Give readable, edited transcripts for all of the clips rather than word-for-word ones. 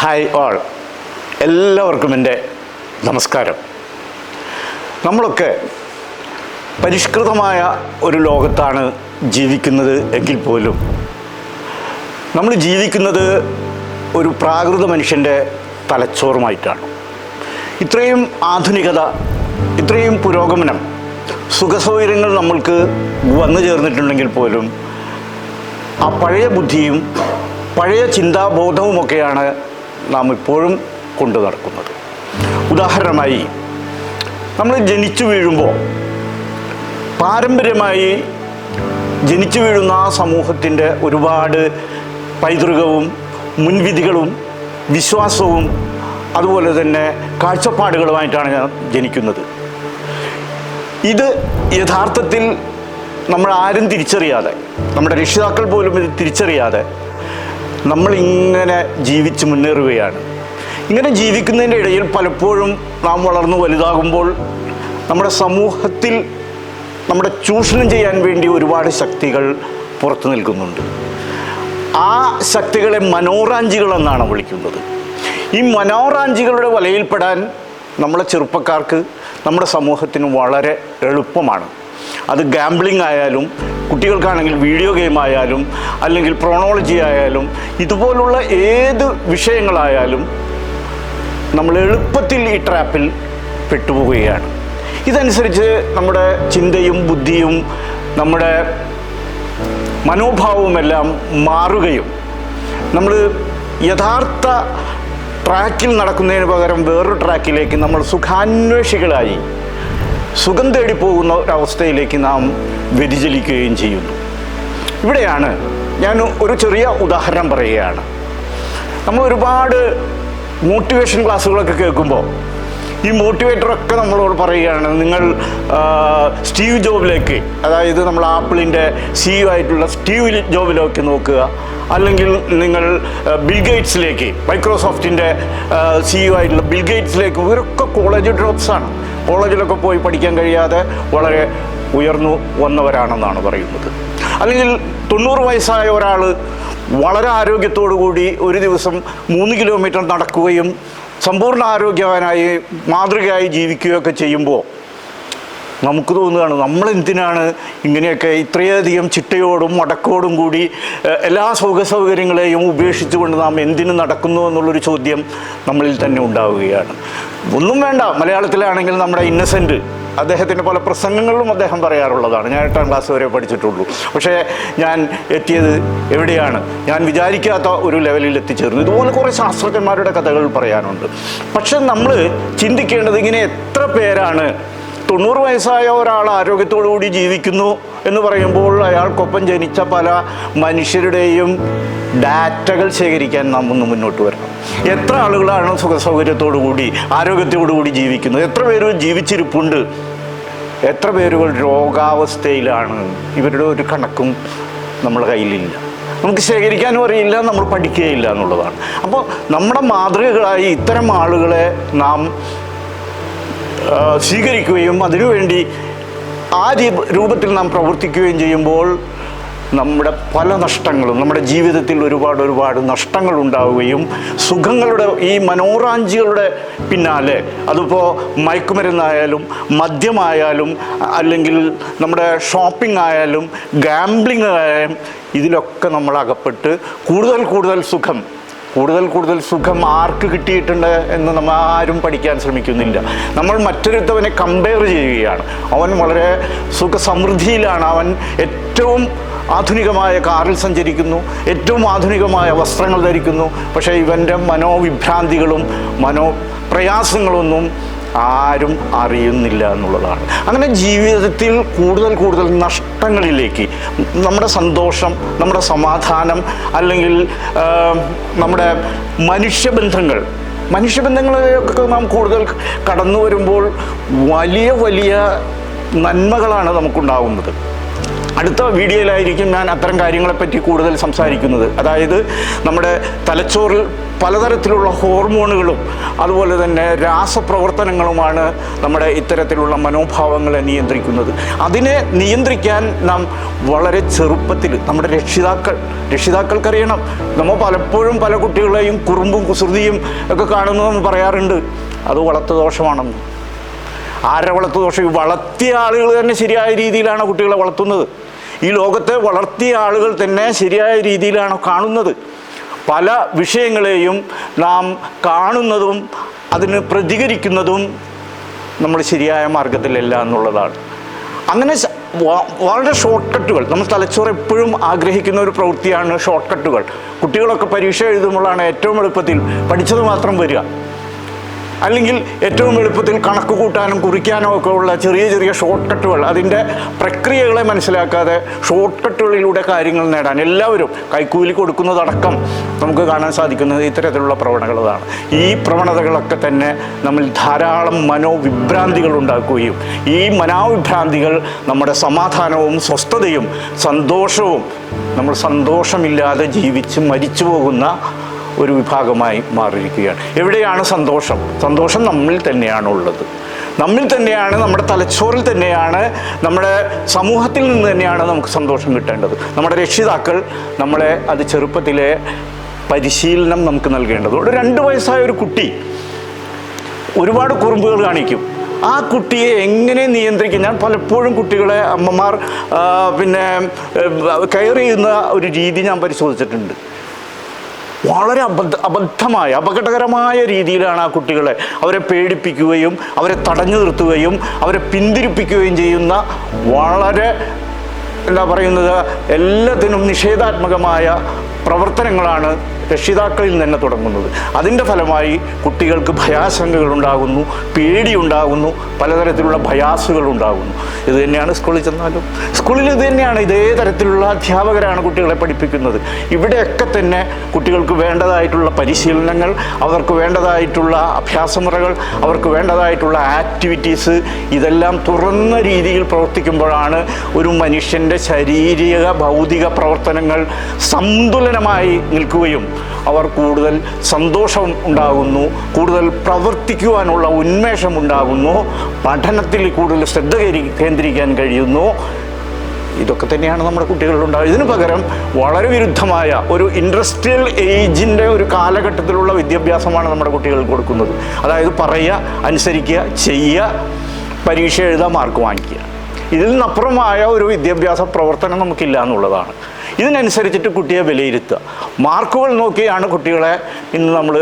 Hi all, എല്ലാവർക്കും എൻ്റെ നമസ്കാരം. നമ്മളൊക്കെ പരിഷ്കൃതമായ ഒരു ലോകത്താണ് ജീവിക്കുന്നത് എങ്കിൽ പോലും നമ്മൾ ജീവിക്കുന്നത് ഒരു പ്രാകൃത മനുഷ്യൻ്റെ തലച്ചോറുമായിട്ടാണ്. ഇത്രയും ആധുനികത, ഇത്രയും പുരോഗമനം, സുഖസൗകര്യങ്ങൾ നമ്മൾക്ക് വന്നു ചേർന്നിട്ടുണ്ടെങ്കിൽ പോലും ആ പഴയ ബുദ്ധിയും പഴയ ചിന്താബോധവുമൊക്കെയാണ് നാം ഇപ്പോഴും കൊണ്ടു നടക്കുന്നത്. ഉദാഹരണമായി, നമ്മൾ ജനിച്ചു വീഴുമ്പോൾ പാരമ്പര്യമായി ജനിച്ചു വീഴുന്ന ആ സമൂഹത്തിൻ്റെ ഒരുപാട് പൈതൃകവും മുൻവിധികളും വിശ്വാസവും അതുപോലെ തന്നെ കാഴ്ചപ്പാടുകളുമായിട്ടാണ് ഞാൻ ജനിക്കുന്നത്. ഇത് യഥാർത്ഥത്തിൽ നമ്മൾ ആരും തിരിച്ചറിയാതെ, നമ്മുടെ രക്ഷിതാക്കൾ പോലും ഇത് തിരിച്ചറിയാതെ നമ്മളിങ്ങനെ ജീവിച്ച് മുന്നേറുകയാണ്. ഇങ്ങനെ ജീവിക്കുന്നതിൻ്റെ ഇടയിൽ പലപ്പോഴും നാം വളർന്നു വലുതാകുമ്പോൾ നമ്മുടെ സമൂഹത്തിൽ നമ്മുടെ ചൂഷണം ചെയ്യാൻ വേണ്ടി ഒരുപാട് ശക്തികൾ പുറത്തു നിൽക്കുന്നുണ്ട്. ആ ശക്തികളെ മനോറാഞ്ചികളെന്നാണ് വിളിക്കുന്നത്. ഈ മനോറാഞ്ചികളുടെ വലയിൽപ്പെടാൻ നമ്മളെ ചെറുപ്പക്കാർക്ക്, നമ്മുടെ സമൂഹത്തിന് വളരെ എളുപ്പമാണ്. അത് ഗാംബ്ലിംഗ് ആയാലും, കുട്ടികൾക്കാണെങ്കിൽ വീഡിയോ ഗെയിം ആയാലും, അല്ലെങ്കിൽ പ്രോണോളജി ആയാലും, ഇതുപോലുള്ള ഏത് വിഷയങ്ങളായാലും നമ്മൾ എളുപ്പത്തിൽ ഈ ട്രാപ്പിൽ പെട്ടുപോവുകയാണ്. ഇതനുസരിച്ച് നമ്മുടെ ചിന്തയും ബുദ്ധിയും നമ്മുടെ മനോഭാവവുമെല്ലാം മാറുകയും നമ്മൾ യഥാർത്ഥ ട്രാക്കിൽ നടക്കുന്നതിന് പകരം വേറൊരു ട്രാക്കിലേക്ക് നമ്മൾ സുഖാന്വേഷികളായി സുഖം തേടി പോകുന്ന ഒരവസ്ഥയിലേക്ക് നാം വ്യതിചലിക്കുകയും ചെയ്യുന്നു. ഇവിടെയാണ് ഞാൻ ഒരു ചെറിയ ഉദാഹരണം പറയുകയാണ്. നമ്മൾ ഒരുപാട് മോട്ടിവേഷൻ ക്ലാസ്സുകളൊക്കെ കേൾക്കുമ്പോൾ ഈ മോട്ടിവേറ്ററൊക്കെ നമ്മളോട് പറയുകയാണ്, നിങ്ങൾ സ്റ്റീവ് ജോബിലേക്ക്, അതായത് നമ്മൾ ആപ്പിളിൻ്റെ CEO ആയിട്ടുള്ള സ്റ്റീവ് ജോബിലേക്ക് നോക്കുക, അല്ലെങ്കിൽ നിങ്ങൾ ബിൽ ഗേറ്റ്സിലേക്ക്, മൈക്രോസോഫ്റ്റിൻ്റെ CEO ആയിട്ടുള്ള ബിൽ ഗേറ്റ്സിലേക്ക്. ഇവരൊക്കെ കോളേജ് ഡ്രോപ്സാണ്. കോളേജിലൊക്കെ പോയി പഠിക്കാൻ കഴിയാതെ വളരെ ഉയർന്നു വന്നവരാണെന്നാണ് പറയുന്നത്. അല്ലെങ്കിൽ 90 വയസ്സായ ഒരാൾ വളരെ ആരോഗ്യത്തോടു കൂടി ഒരു ദിവസം 3 കിലോമീറ്റർ നടക്കുകയും സമ്പൂർണ്ണ ആരോഗ്യവാനായി മാതൃകയായി ജീവിക്കുകയൊക്കെ ചെയ്യുമ്പോൾ നമുക്ക് തോന്നുകയാണ്, നമ്മളെന്തിനാണ് ഇങ്ങനെയൊക്കെ ഇത്രയധികം ചിട്ടയോടും മടക്കോടും കൂടി എല്ലാ സൗകര്യങ്ങളെയും ഉപേക്ഷിച്ചുകൊണ്ട് നാം എന്തിനു നടക്കുന്നു എന്നുള്ളൊരു ചോദ്യം നമ്മളിൽ തന്നെ ഉണ്ടാവുകയാണ്. ഒന്നും വേണ്ട, മലയാളത്തിലാണെങ്കിൽ നമ്മുടെ ഇന്നസെൻ്റ്, അദ്ദേഹത്തിൻ്റെ പല പ്രസംഗങ്ങളിലും അദ്ദേഹം പറയാറുള്ളതാണ്. ഞാൻ 8ാം ക്ലാസ് വരെ പഠിച്ചിട്ടുള്ളൂ, പക്ഷേ ഞാൻ എത്തിയത് എവിടെയാണ്, ഞാൻ വിചാരിക്കാത്ത ഒരു ലെവലിൽ എത്തിച്ചേർന്നു. ഇതുപോലെ കുറേ ശാസ്ത്രജ്ഞന്മാരുടെ കഥകൾ പറയാനുണ്ട്. പക്ഷെ നമ്മൾ ചിന്തിക്കേണ്ടത്, ഇങ്ങനെ എത്ര പേരാണ് 90 വയസ്സായ ഒരാൾ ആരോഗ്യത്തോടു കൂടി ജീവിക്കുന്നു എന്ന് പറയുമ്പോൾ അയാൾക്കൊപ്പം ജനിച്ച പല മനുഷ്യരുടെയും ഡാറ്റകൾ ശേഖരിക്കാൻ നാം ഒന്ന് മുന്നോട്ട് വരണം. എത്ര ആളുകളാണ് സുഖസൗകര്യത്തോടു കൂടി ആരോഗ്യത്തോടു കൂടി ജീവിക്കുന്നത്? എത്ര പേര് ജീവിച്ചിരിപ്പുണ്ട്? എത്ര പേരുകൾ രോഗാവസ്ഥയിലാണ്? ഇവരുടെ ഒരു കണക്കും നമ്മുടെ കയ്യിലില്ല. നമുക്ക് ശേഖരിക്കാനും അറിയില്ല, നമ്മൾ പഠിക്കുകയില്ല എന്നുള്ളതാണ്. അപ്പോൾ നമ്മുടെ മാതൃകകളായി ഇത്തരം ആളുകളെ നാം സ്വീകരിക്കുകയും അതിനുവേണ്ടി ആ രൂപത്തിൽ നാം പ്രവർത്തിക്കുകയും ചെയ്യുമ്പോൾ നമ്മുടെ പല നഷ്ടങ്ങളും, നമ്മുടെ ജീവിതത്തിൽ ഒരുപാട് നഷ്ടങ്ങൾ ഉണ്ടാവുകയും, സുഖങ്ങളുടെ ഈ മനോറാഞ്ചികളുടെ പിന്നാലെ, അതിപ്പോൾ മയക്കുമരുന്നായാലും മദ്യമായാലും അല്ലെങ്കിൽ നമ്മുടെ ഷോപ്പിംഗ് ആയാലും ഗാംബ്ലിംഗ് ആയാലും, ഇതിലൊക്കെ നമ്മൾ അകപ്പെട്ട് കൂടുതൽ സുഖം ആർക്ക് കിട്ടിയിട്ടുണ്ട് എന്ന് നമ്മൾ ആരും പഠിക്കാൻ ശ്രമിക്കുന്നില്ല. നമ്മൾ മറ്റൊരുത്തവനെ കമ്പയർ ചെയ്യുകയാണ്. അവൻ വളരെ സുഖസമൃദ്ധിയിലാണ്, അവൻ ഏറ്റവും ആധുനികമായ കാറിൽ സഞ്ചരിക്കുന്നു, ഏറ്റവും ആധുനികമായ വസ്ത്രങ്ങൾ ധരിക്കുന്നു. പക്ഷേ ഇവൻ്റെ മനോവിഭ്രാന്തികളും മനോപ്രയാസങ്ങളൊന്നും ആരും അറിയുന്നില്ല എന്നുള്ളതാണ്. അങ്ങനെ ജീവിതത്തിൽ കൂടുതൽ നഷ്ടങ്ങളിലേക്ക്, നമ്മുടെ സന്തോഷം, നമ്മുടെ സമാധാനം, അല്ലെങ്കിൽ നമ്മുടെ മനുഷ്യബന്ധങ്ങളിലൊക്കെ നാം കൂടുതൽ കടന്നു വരുമ്പോൾ വലിയ നന്മകളാണ് നമുക്കുണ്ടാകുന്നത്. അടുത്ത വീഡിയോയിലായിരിക്കും ഞാൻ അത്തരം കാര്യങ്ങളെപ്പറ്റി കൂടുതൽ സംസാരിക്കുന്നത്. അതായത് നമ്മുടെ തലച്ചോറിൽ പലതരത്തിലുള്ള ഹോർമോണുകളും അതുപോലെ തന്നെ രാസപ്രവർത്തനങ്ങളുമാണ് നമ്മുടെ ഇത്തരത്തിലുള്ള മനോഭാവങ്ങളെ നിയന്ത്രിക്കുന്നത്. അതിനെ നിയന്ത്രിക്കാൻ നാം വളരെ ചെറുപ്പത്തിൽ നമ്മുടെ രക്ഷിതാക്കൾക്കറിയണം. നമ്മൾ പലപ്പോഴും പല കുട്ടികളെയും കുറുമ്പും കുസൃതിയും ഒക്കെ കാണുന്നത് നമ്മൾ പറയാറുണ്ട്, അത് വളർത്തു ദോഷമാണെന്ന്. ആരുടെ വളർത്തു ദോഷം? വളർത്തിയ ആളുകൾ തന്നെ ശരിയായ രീതിയിലാണ് കുട്ടികളെ വളർത്തുന്നത്. ഈ ലോകത്തെ വളർത്തിയ ആളുകൾ തന്നെ ശരിയായ രീതിയിലാണ് കാണുന്നത്. പല വിഷയങ്ങളെയും നാം കാണുന്നതും അതിന് പ്രതികരിക്കുന്നതും നമ്മൾ ശരിയായ മാർഗത്തിലല്ല എന്നുള്ളതാണ്. അങ്ങനെ വളരെ ഷോർട്ട് കട്ടുകൾ, നമ്മൾ തലച്ചോറ് എപ്പോഴും ആഗ്രഹിക്കുന്ന ഒരു പ്രവൃത്തിയാണ് ഷോർട്ട് കട്ടുകൾ. കുട്ടികളൊക്കെ പരീക്ഷ എഴുതുമ്പോഴാണ് ഏറ്റവും എളുപ്പത്തിൽ പഠിച്ചത് മാത്രം വരിക, അല്ലെങ്കിൽ ഏറ്റവും എളുപ്പത്തിൽ കണക്ക് കൂട്ടാനും കുറിക്കാനും ഒക്കെ ഉള്ള ചെറിയ ചെറിയ ഷോർട്ട് കട്ടുകൾ, അതിൻ്റെ പ്രക്രിയകളെ മനസ്സിലാക്കാതെ ഷോർട്ട് കട്ടുകളിലൂടെ കാര്യങ്ങൾ നേടാൻ എല്ലാവരും കൈക്കൂലി കൊടുക്കുന്നതടക്കം നമുക്ക് കാണാൻ സാധിക്കുന്നത് ഇത്തരത്തിലുള്ള പ്രവണതകളാണ്. ഈ പ്രവണതകളൊക്കെ തന്നെ നമ്മൾ ധാരാളം മനോവിഭ്രാന്തികൾ ഉണ്ടാക്കുകയും ഈ മനോവിഭ്രാന്തികൾ നമ്മുടെ സമാധാനവും സ്വസ്ഥതയും സന്തോഷവും, നമ്മൾ സന്തോഷമില്ലാതെ ജീവിച്ച് മരിച്ചു പോകുന്ന ഒരു വിഭാഗമായി മാറിയിരിക്കുകയാണ്. എവിടെയാണ് സന്തോഷം? സന്തോഷം നമ്മിൽ തന്നെയാണുള്ളത്. നമ്മിൽ തന്നെയാണ്, നമ്മുടെ തലച്ചോറിൽ തന്നെയാണ്, നമ്മുടെ സമൂഹത്തിൽ നിന്ന് തന്നെയാണ് നമുക്ക് സന്തോഷം കിട്ടേണ്ടത്. നമ്മുടെ രക്ഷിതാക്കൾ നമ്മളെ അത് ചെറുപ്പത്തിലെ പരിശീലനം നമുക്ക് നൽകേണ്ടത്. ഒരു 2 വയസ്സായ ഒരു കുട്ടി ഒരുപാട് കുറുമ്പുകൾ കാണിക്കും. ആ കുട്ടിയെ എങ്ങനെ നിയന്ത്രിക്കും? ഞാൻ പലപ്പോഴും കുട്ടികളെ അമ്മമാർ കെയർ ചെയ്യുന്ന ഒരു രീതി ഞാൻ പരിശോധിച്ചിട്ടുണ്ട്. വളരെ അപകടകരമായ രീതിയിലാണ് ആ കുട്ടികളെ, അവരെ പേടിപ്പിക്കുകയും അവരെ തടഞ്ഞു നിർത്തുകയും അവരെ പിന്തിരിപ്പിക്കുകയും ചെയ്യുന്ന വളരെ എല്ലാത്തിനും നിഷേധാത്മകമായ പ്രവർത്തനങ്ങളാണ് രക്ഷിതാക്കളിൽ തന്നെ തുടങ്ങുന്നത്. അതിൻ്റെ ഫലമായി കുട്ടികൾക്ക് ഭയാശങ്കകൾ ഉണ്ടാകുന്നു, പേടിയുണ്ടാകുന്നു, പലതരത്തിലുള്ള ഭയാസുകൾ ഉണ്ടാകുന്നു. ഇത് തന്നെയാണ് സ്കൂളിൽ ചെന്നാലും. സ്കൂളിൽ ഇത് തന്നെയാണ്, ഇതേ തരത്തിലുള്ള അധ്യാപകരാണ് കുട്ടികളെ പഠിപ്പിക്കുന്നത്. ഇവിടെയൊക്കെ തന്നെ കുട്ടികൾക്ക് വേണ്ടതായിട്ടുള്ള പരിശീലനങ്ങൾ, അവർക്ക് വേണ്ടതായിട്ടുള്ള അഭ്യാസമുറകൾ, അവർക്ക് വേണ്ടതായിട്ടുള്ള ആക്ടിവിറ്റീസ്, ഇതെല്ലാം തുറന്ന രീതിയിൽ പ്രവർത്തിക്കുമ്പോഴാണ് ഒരു മനുഷ്യൻ്റെ ശാരീരിക ഭൗതിക പ്രവർത്തനങ്ങൾ സന്തുലനമായി നിൽക്കുകയും അവർ കൂടുതൽ സന്തോഷം ഉണ്ടാകുന്നു, കൂടുതൽ പ്രവർത്തിക്കുവാനുള്ള ഉന്മേഷം ഉണ്ടാകുന്നു, പഠനത്തിൽ കൂടുതൽ ശ്രദ്ധ കേന്ദ്രീകരിക്കാൻ കഴിയുന്നു. ഇതൊക്കെ തന്നെയാണ് നമ്മുടെ കുട്ടികളിലുണ്ടാകുന്നത്. ഇതിനു പകരം വളരെ വിരുദ്ധമായ ഒരു ഇൻഡസ്ട്രിയൽ ഏജിൻ്റെ ഒരു കാലഘട്ടത്തിലുള്ള വിദ്യാഭ്യാസമാണ് നമ്മുടെ കുട്ടികൾക്ക് കൊടുക്കുന്നത്. അതായത് പറയുക, അനുസരിക്കുക, ചെയ്യുക, പരീക്ഷ എഴുതുക, മാർക്ക് വാങ്ങിക്കുക. ഇതിൽ നിന്നപ്പുറമായ ഒരു വിദ്യാഭ്യാസ പ്രവർത്തനം നമുക്കില്ല എന്നുള്ളതാണ്. ഇതിനനുസരിച്ചിട്ട് കുട്ടിയെ വിലയിരുത്തുക. മാർക്കുകൾ നോക്കിയാണ് കുട്ടികളെ ഇന്ന് നമ്മൾ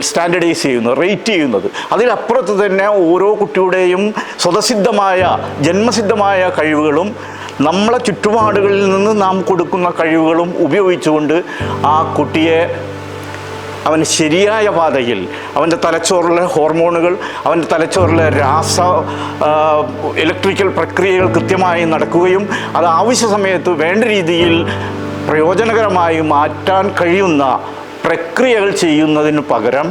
സ്റ്റാൻഡർഡൈസ് ചെയ്യുന്നത്, റേറ്റ് ചെയ്യുന്നത്. അതിലപ്പുറത്ത് തന്നെ ഓരോ കുട്ടിയുടെയും സ്വതസിദ്ധമായ ജന്മസിദ്ധമായ കഴിവുകളും നമ്മളെ ചുറ്റുപാടുകളിൽ നിന്ന് നാം കൊടുക്കുന്ന കഴിവുകളും ഉപയോഗിച്ചുകൊണ്ട് ആ കുട്ടിയെ അവൻ ശരിയായ പാതയിൽ, അവൻ്റെ തലച്ചോറിലെ ഹോർമോണുകൾ, അവൻ്റെ തലച്ചോറിലെ ഇലക്ട്രിക്കൽ പ്രക്രിയകൾ കൃത്യമായി നടക്കുകയും അത് ആവശ്യ സമയത്ത് വേണ്ട രീതിയിൽ പ്രയോജനകരമായി മാറ്റാൻ കഴിയുന്ന പ്രക്രിയകൾ ചെയ്യുന്നതിന് പകരം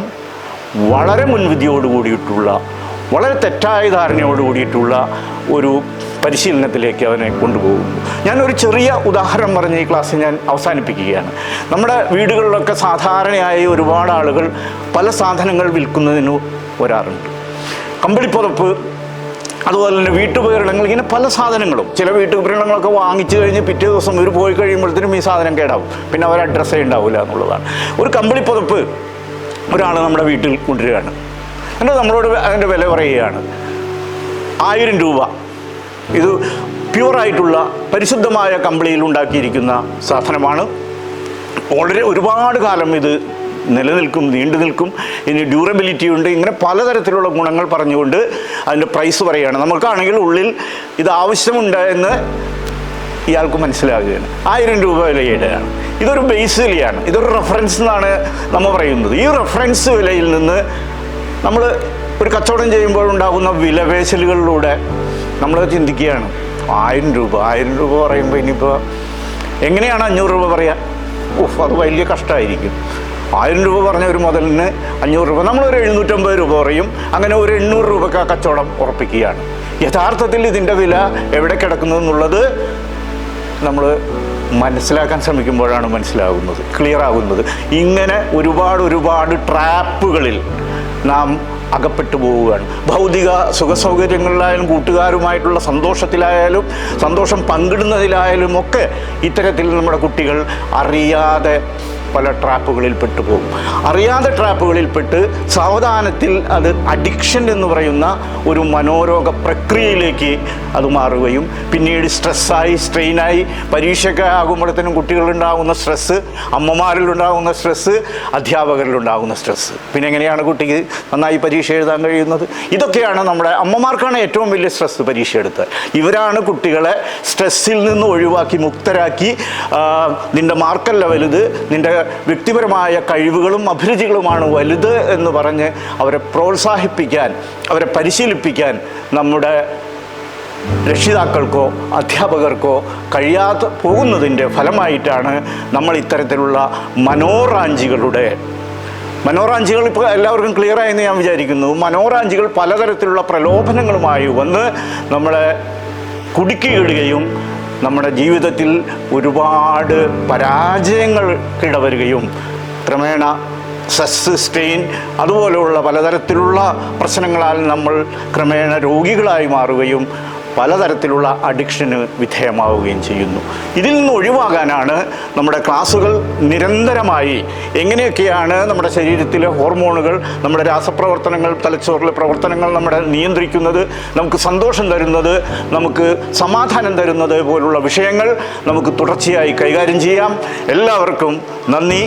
വളരെ മുൻവിധിയോടുകൂടിയിട്ടുള്ള, വളരെ തെറ്റായ ധാരണയോട് കൂടിയിട്ടുള്ള ഒരു പരിശീലനത്തിലേക്ക് അവനെ കൊണ്ടുപോകുന്നു. ഞാനൊരു ചെറിയ ഉദാഹരണം പറഞ്ഞ് ഈ ക്ലാസ് ഞാൻ അവസാനിപ്പിക്കുകയാണ്. നമ്മുടെ വീടുകളിലൊക്കെ സാധാരണയായി ഒരുപാട് ആളുകൾ പല സാധനങ്ങൾ വിൽക്കുന്നതിന് വരാറുണ്ട്. കമ്പിളിപ്പുതപ്പ്, അതുപോലെ തന്നെ വീട്ടുപകരണങ്ങൾ, ഇങ്ങനെ പല സാധനങ്ങളും. ചില വീട്ടുപകരണങ്ങളൊക്കെ വാങ്ങിച്ചു കഴിഞ്ഞ് പിറ്റേ ദിവസം ഇവർ പോയി കഴിയുമ്പോഴത്തേനും ഈ സാധനം കേടാവും, പിന്നെ അവർ അഡ്രസ്സേ ഉണ്ടാവില്ല എന്നുള്ളതാണ്. ഒരു കമ്പിളിപ്പുതപ്പ് ഒരാൾ നമ്മുടെ വീട്ടിൽ കൊണ്ടുവരികയാണ്, എന്നിട്ട് നമ്മളോട് അതിൻ്റെ വില പറയുകയാണ് 1000 രൂപ. ഇത് പ്യുവറായിട്ടുള്ള പരിശുദ്ധമായ കമ്പിളിയിൽ ഉണ്ടാക്കിയിരിക്കുന്ന സാധനമാണ്. ഒരുപാട് കാലം ഇത് നിലനിൽക്കും, നീണ്ടു നിൽക്കും, ഇനി ഡ്യൂറബിലിറ്റി ഉണ്ട്, ഇങ്ങനെ പലതരത്തിലുള്ള ഗുണങ്ങൾ പറഞ്ഞുകൊണ്ട് അതിൻ്റെ പ്രൈസ് പറയുകയാണ്. നമുക്കാണെങ്കിൽ ഉള്ളിൽ ഇത് ആവശ്യമുണ്ട് എന്ന് ഇയാൾക്ക് മനസ്സിലാകുകയാണ്. 1000 രൂപ വിലയുടെയാണ്. ഇതൊരു ബേസ് വിലയാണ്, ഇതൊരു റെഫറൻസ് എന്നാണ് നമ്മൾ പറയുന്നത്. ഈ റെഫറൻസ് വിലയിൽ നിന്ന് നമ്മൾ ഒരു കച്ചവടം ചെയ്യുമ്പോഴുണ്ടാകുന്ന വിലപേശലുകളിലൂടെ നമ്മൾ ചിന്തിക്കുകയാണ്, 1000 രൂപ പറയുമ്പോൾ ഇനിയിപ്പോൾ എങ്ങനെയാണ് 500 രൂപ പറയാൻ? അത് വലിയ കഷ്ടമായിരിക്കും. 1000 രൂപ പറഞ്ഞ ഒരു മുതലിന് 500 രൂപ, നമ്മളൊരു 750 രൂപ പറയും. അങ്ങനെ ഒരു 800 രൂപയ്ക്ക് ആ കച്ചവടം ഉറപ്പിക്കുകയാണ്. യഥാർത്ഥത്തിൽ ഇതിൻ്റെ വില എവിടെ കിടക്കുന്നു എന്നുള്ളത് നമ്മൾ മനസ്സിലാക്കാൻ ശ്രമിക്കുമ്പോഴാണ് മനസ്സിലാകുന്നത്, ക്ലിയർ ആകുന്നത്. ഇങ്ങനെ ഒരുപാട് ട്രാപ്പുകളിൽ നാം അകപ്പെട്ടു പോവുകയാണ്. ഭൗതിക സുഖസൗകര്യങ്ങളിലായാലും കൂട്ടുകാരുമായിട്ടുള്ള സന്തോഷത്തിലായാലും സന്തോഷം പങ്കിടുന്നതിലായാലും ഒക്കെ ഇത്തരത്തിൽ നമ്മുടെ കുട്ടികൾ അറിയാതെ പല ട്രാപ്പുകളിൽ പെട്ടുപോകും. അറിയാതെ ട്രാപ്പുകളിൽപ്പെട്ട് സാവധാനത്തിൽ അത് അഡിക്ഷൻ എന്ന് പറയുന്ന ഒരു മനോരോഗ പ്രക്രിയയിലേക്ക് അത് മാറുകയും പിന്നീട് സ്ട്രെസ്സായി സ്ട്രെയിനായി പരീക്ഷയ്ക്ക് ആകുമ്പോഴത്തേനും കുട്ടികളുണ്ടാകുന്ന സ്ട്രെസ്സ്, അമ്മമാരിലുണ്ടാകുന്ന സ്ട്രെസ്സ്, അധ്യാപകരിലുണ്ടാകുന്ന സ്ട്രെസ്സ്, പിന്നെ എങ്ങനെയാണ് കുട്ടിക്ക് നന്നായി പരീക്ഷ എഴുതാൻ കഴിയുന്നത്? ഇതൊക്കെയാണ് നമ്മുടെ അമ്മമാർക്കാണ് ഏറ്റവും വലിയ സ്ട്രെസ്സ് പരീക്ഷ എടുത്താൽ. ഇവരാണ് കുട്ടികളെ സ്ട്രെസ്സിൽ നിന്ന് ഒഴിവാക്കി മുക്തരാക്കി നിൻ്റെ മാർക്കല്ല വലുത്, നിൻ്റെ വ്യക്തിപരമായ കഴിവുകളും അഭിരുചികളുമാണ് വലുത് എന്ന് പറഞ്ഞ് അവരെ പ്രോത്സാഹിപ്പിക്കാൻ, അവരെ പരിശീലിപ്പിക്കാൻ നമ്മുടെ രക്ഷിതാക്കൾക്കോ അധ്യാപകർക്കോ കഴിയാതെ പോകുന്നതിൻ്റെ ഫലമായിട്ടാണ് നമ്മൾ ഇത്തരത്തിലുള്ള മനോറാഞ്ചികൾ ഇപ്പോൾ എല്ലാവർക്കും ക്ലിയറായെന്ന് ഞാൻ വിചാരിക്കുന്നു. മനോറാഞ്ചികൾ പലതരത്തിലുള്ള പ്രലോഭനങ്ങളുമായി വന്ന് നമ്മളെ കുടുക്കിയിടുകയും നമ്മുടെ ജീവിതത്തിൽ ഒരുപാട് പരാജയങ്ങൾക്കിടവരുകയും ക്രമേണ സ്ട്രെസ്, സ്ട്രെയിൻ അതുപോലെയുള്ള പലതരത്തിലുള്ള പ്രശ്നങ്ങളാൽ നമ്മൾ ക്രമേണ രോഗികളായി മാറുകയും പലതരത്തിലുള്ള അഡിക്ഷന് വിധേയമാവുകയും ചെയ്യുന്നു. ഇതിൽ നിന്ന് ഒഴിവാകാനാണ് നമ്മുടെ ക്ലാസ്സുകൾ നിരന്തരമായി എങ്ങനെയൊക്കെയാണ് നമ്മുടെ ശരീരത്തിലെ ഹോർമോണുകൾ, നമ്മുടെ രാസപ്രവർത്തനങ്ങൾ, തലച്ചോറിലെ പ്രവർത്തനങ്ങൾ നമ്മുടെ നിയന്ത്രിക്കുന്നത്, നമുക്ക് സന്തോഷം തരുന്നത്, നമുക്ക് സമാധാനം തരുന്നത് പോലുള്ള വിഷയങ്ങൾ നമുക്ക് തുടർച്ചയായി കൈകാര്യം ചെയ്യാം. എല്ലാവർക്കും നന്ദി.